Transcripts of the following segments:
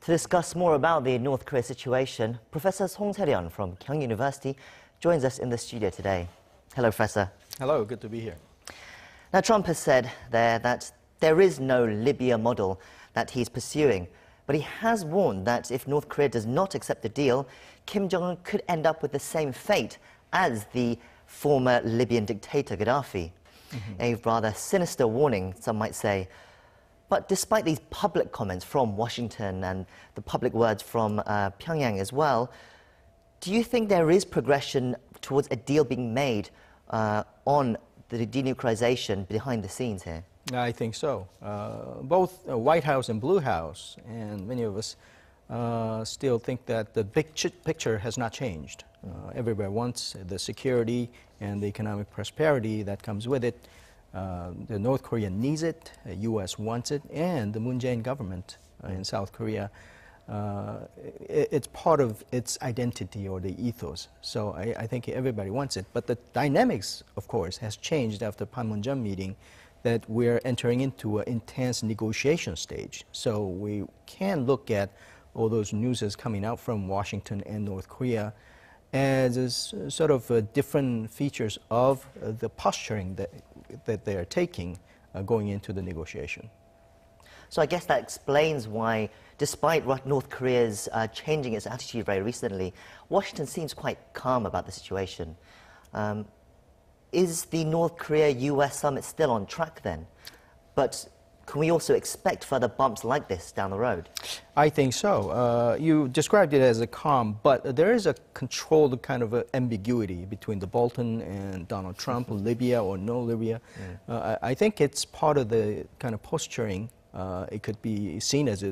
To discuss more about the North Korea situation, Professor Song Se-ryun from Kyung Hee University joins us in the studio today. Hello, Professor. Hello, good to be here. Now, Trump has said there that there is no Libya model that he's pursuing, but he has warned that if North Korea does not accept the deal, Kim Jong-un could end up with the same fate as the former Libyan dictator Gaddafi. A rather sinister warning, some might say. But despite these public comments from Washington and the public words from Pyongyang as well, do you think there is progression towards a deal being made on the denuclearization behind the scenes here? I think so. Both White House and Blue House, and many of us still think that the big picture has not changed. Everybody wants the security and the economic prosperity that comes with it. The North Korea needs it, the U.S. wants it, and the Moon Jae-in government in South Korea, it's part of its identity or the ethos. So I think everybody wants it. But the dynamics, of course, has changed after Panmunjom meeting, that we're entering into an intense negotiation stage. So we can look at all those news coming out from Washington and North Korea as sort of different features of the posturing that they are taking going into the negotiation. So I guess that explains why, despite North Korea's changing its attitude very recently, Washington seems quite calm about the situation. Is the North Korea-U.S. summit still on track then? But can we also expect further bumps like this down the road? I think so. You described it as a calm, but there is a controlled kind of ambiguity between the Bolton and Donald Trump, Libya or no Libya. I think it's part of the kind of posturing. It could be seen as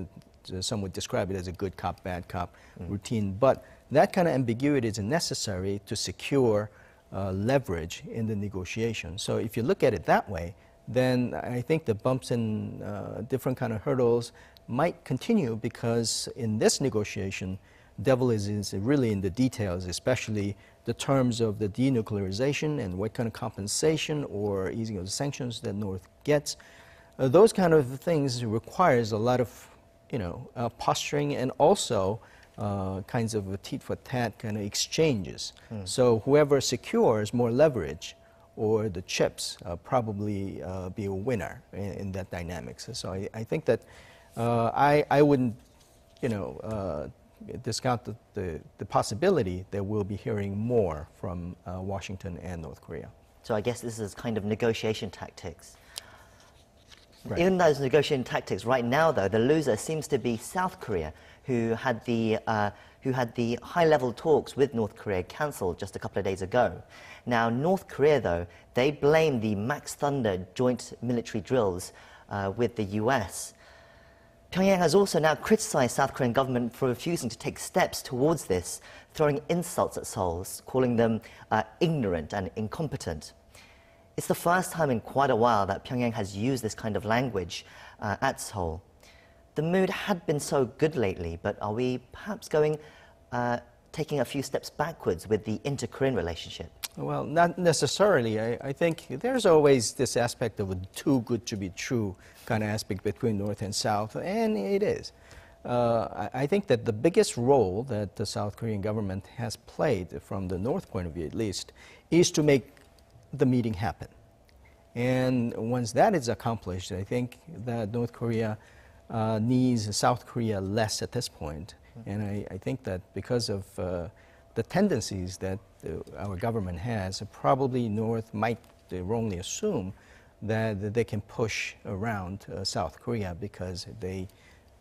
some would describe it as a good cop, bad cop routine, but that kind of ambiguity is necessary to secure leverage in the negotiation. So if you look at it that way, then I think the bumps and different kind of hurdles might continue, because in this negotiation, devil is really in the details, especially the terms of the denuclearization and what kind of compensation or easing of the sanctions that North gets. Those kind of things requires a lot of, posturing and also kinds of tit-for-tat kind of exchanges. So whoever secures more leverage or the chips probably be a winner in that dynamics. So I think that I wouldn't, discount the possibility that we'll be hearing more from Washington and North Korea. So I guess this is kind of negotiation tactics. Right. In those negotiation tactics, right now, though, the loser seems to be South Korea, who had the high-level talks with North Korea cancelled just a couple of days ago. Now, North Korea, though, they blame the Max Thunder joint military drills with the U.S. Pyongyang has also now criticized South Korean government for refusing to take steps towards this, throwing insults at Seoul, calling them ignorant and incompetent. It's the first time in quite a while that Pyongyang has used this kind of language at Seoul. The mood had been so good lately, but are we perhaps taking a few steps backwards with the inter-Korean relationship? Well, not necessarily. I think there's always this aspect of a too good to be true kind of aspect between North and South, and it is. I think that the biggest role that the South Korean government has played, from the North point of view at least, is to make the meeting happen. And once that is accomplished, I think that North Korea needs South Korea less at this point. And I think that because of the tendencies that our government has, probably North might wrongly assume that they can push around South Korea because they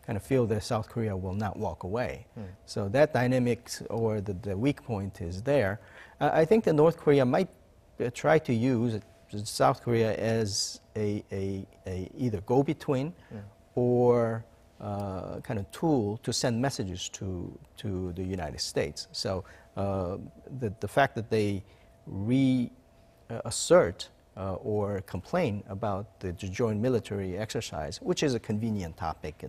kind of feel that South Korea will not walk away. So that dynamics or the weak point is there. I think that North Korea might try to use South Korea as a either go-between or kind of tool to send messages to the United States. So the fact that they reassert or complain about the joint military exercise, which is a convenient topic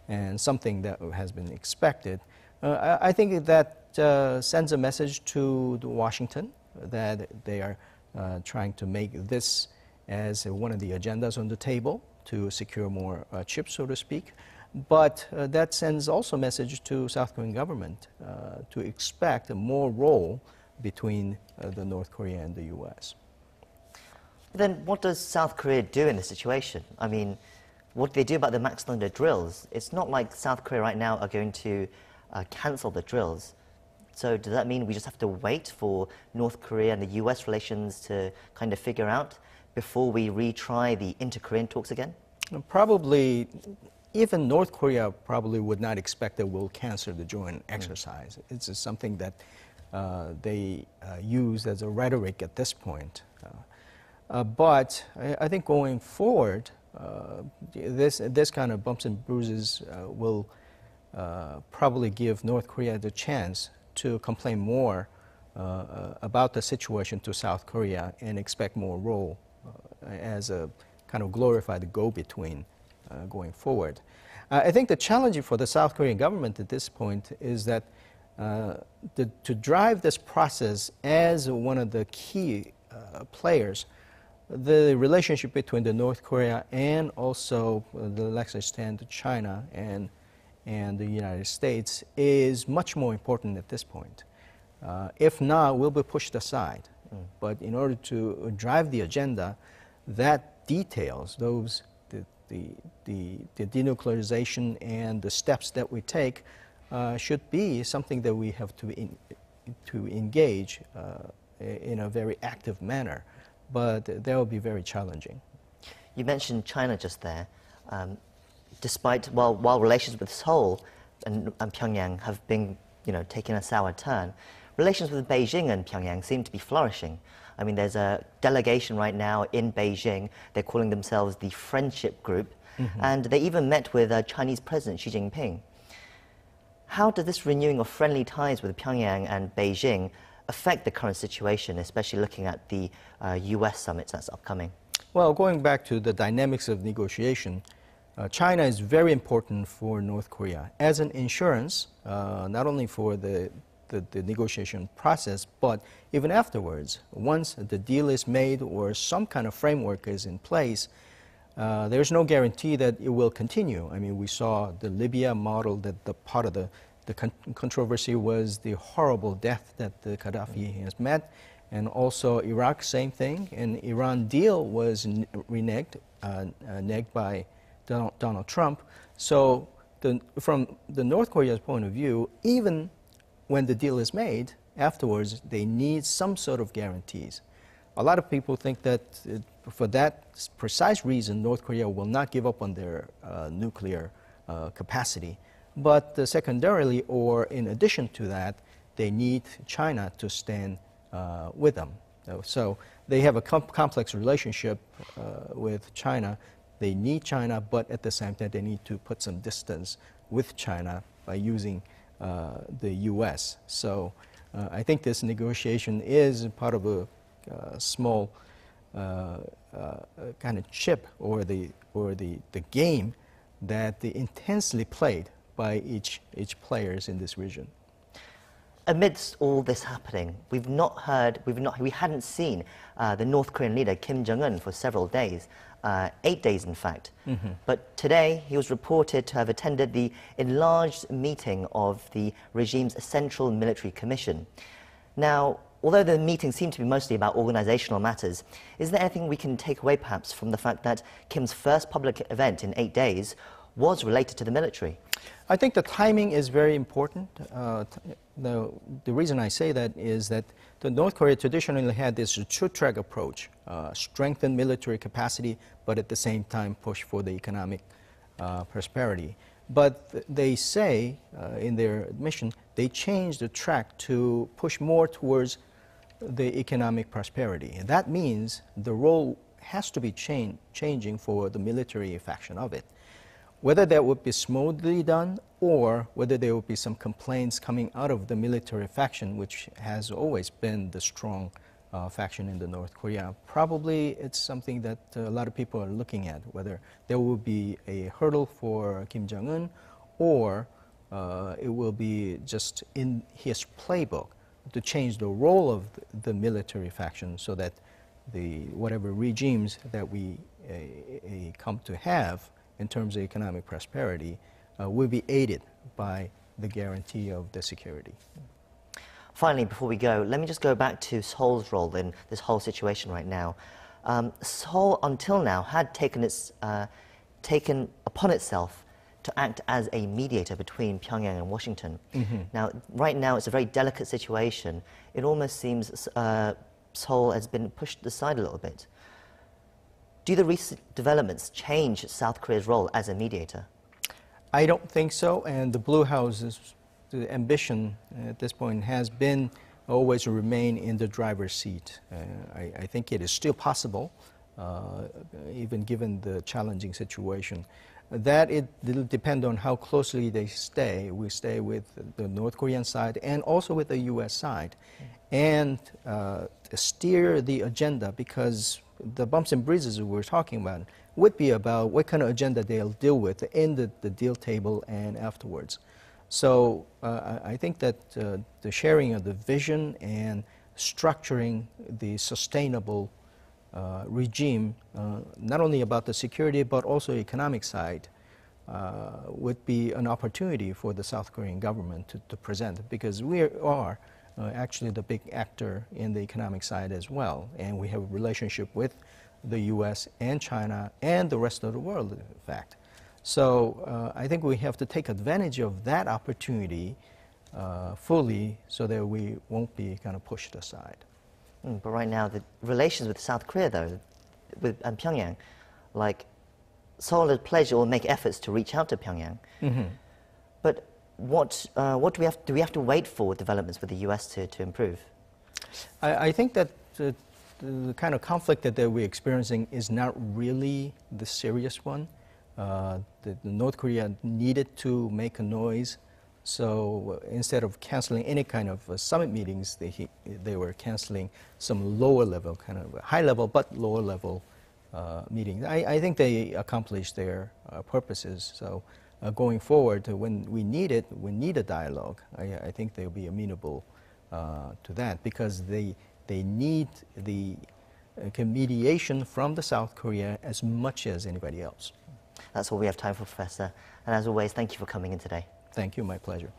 and something that has been expected, I think that sends a message to Washington that they are trying to make this as one of the agendas on the table to secure more chips, so to speak. But that sends also a message to South Korean government to expect a more role between the North Korea and the U.S. Then what does South Korea do in this situation? I mean, what do they do about the max thunder drills? It's not like South Korea right now are going to cancel the drills. So does that mean we just have to wait for North Korea and the U.S. relations to kind of figure out before we retry the inter-Korean talks again? Probably, even North Korea probably would not expect that we'll cancel the joint exercise. It's just something that they use as a rhetoric at this point. But I think going forward, this kind of bumps and bruises will probably give North Korea the chance to complain more about the situation to South Korea and expect more role as a kind of glorified go-between going forward. I think the challenge for the South Korean government at this point is that to drive this process as one of the key players, the relationship between the North Korea and also the lesser extent China and the United States is much more important at this point. If not, we'll be pushed aside. But in order to drive the agenda, that details the denuclearization and the steps that we take should be something that we have to engage in a very active manner. But that will be very challenging. You mentioned China just there. Despite, while relations with Seoul and Pyongyang have been, taking a sour turn, relations with Beijing and Pyongyang seem to be flourishing. I mean, there's a delegation right now in Beijing. They're calling themselves the Friendship Group, and they even met with Chinese President Xi Jinping. How does this renewing of friendly ties with Pyongyang and Beijing affect the current situation, especially looking at the U.S. summits that's upcoming? Well, going back to the dynamics of negotiation, China is very important for North Korea as an insurance, not only for the negotiation process, but even afterwards. Once the deal is made or some kind of framework is in place, there's no guarantee that it will continue. I mean, we saw the Libya model, that the part of the controversy was the horrible death that the Gaddafi has met, and also Iraq, same thing. And Iran deal was reneged by Donald Trump. So from the North Korea's point of view, even when the deal is made, afterwards they need some sort of guarantees. A lot of people think that for that precise reason, North Korea will not give up on their nuclear capacity. But secondarily, or in addition to that, they need China to stand with them. So they have a complex relationship with China. They need China, but at the same time, they need to put some distance with China by using the U.S. So I think this negotiation is part of a small kind of chip or the game that they intensely played by each players in this region. Amidst all this happening, we hadn't seen the North Korean leader Kim Jong-un for several days, 8 days in fact. But today he was reported to have attended the enlarged meeting of the regime's Central Military Commission. Now, although the meeting seemed to be mostly about organizational matters, is there anything we can take away perhaps from the fact that Kim's first public event in 8 days was related to the military? I think the timing is very important. The reason I say that is that the North Korea traditionally had this two-track approach, strengthen military capacity, but at the same time push for the economic prosperity. But they say in their admission, they changed the track to push more towards the economic prosperity. And that means the role has to be changing for the military faction of it. Whether that would be smoothly done or whether there would be some complaints coming out of the military faction, which has always been the strong faction in the North Korea, probably it's something that a lot of people are looking at, whether there will be a hurdle for Kim Jong-un or it will be just in his playbook to change the role of the military faction so that whatever regimes that we come to have in terms of economic prosperity will be aided by the guarantee of the security. Finally, before we go, let me just go back to Seoul's role in this whole situation right now. Seoul, until now, had taken upon itself to act as a mediator between Pyongyang and Washington. Now, right now, it's a very delicate situation. It almost seems Seoul has been pushed aside a little bit. Do the recent developments change South Korea's role as a mediator? I don't think so, and the Blue House's the ambition at this point has been always to remain in the driver's seat. I think it is still possible, even given the challenging situation. That it'll depend on how closely they stay. We stay with the North Korean side and also with the U.S. side, and steer the agenda, because the bumps and bruises we're talking about would be about what kind of agenda they'll deal with in the deal table and afterwards. So I think that the sharing of the vision and structuring the sustainable regime, not only about the security but also economic side, would be an opportunity for the South Korean government to present, because we are actually the big actor in the economic side as well, and we have a relationship with the U.S. and China and the rest of the world, in fact. So I think we have to take advantage of that opportunity fully, so that we won't be kind of pushed aside. But right now, the relations with South Korea, though, and Pyongyang, like Seoul has pledged or will make efforts to reach out to Pyongyang. But what do we have to wait for developments with the U.S. to improve? I think that the kind of conflict that we're experiencing is not really the serious one. The North Korea needed to make a noise, so instead of canceling any kind of summit meetings, they were canceling some lower level, kind of high level but lower level meetings. I think they accomplished their purposes. So going forward, when we need a dialogue, I think they'll be amenable to that, because they need the mediation from the South Korea as much as anybody else. That's all we have time for, Professor. And as always, thank you for coming in today. Thank you, my pleasure.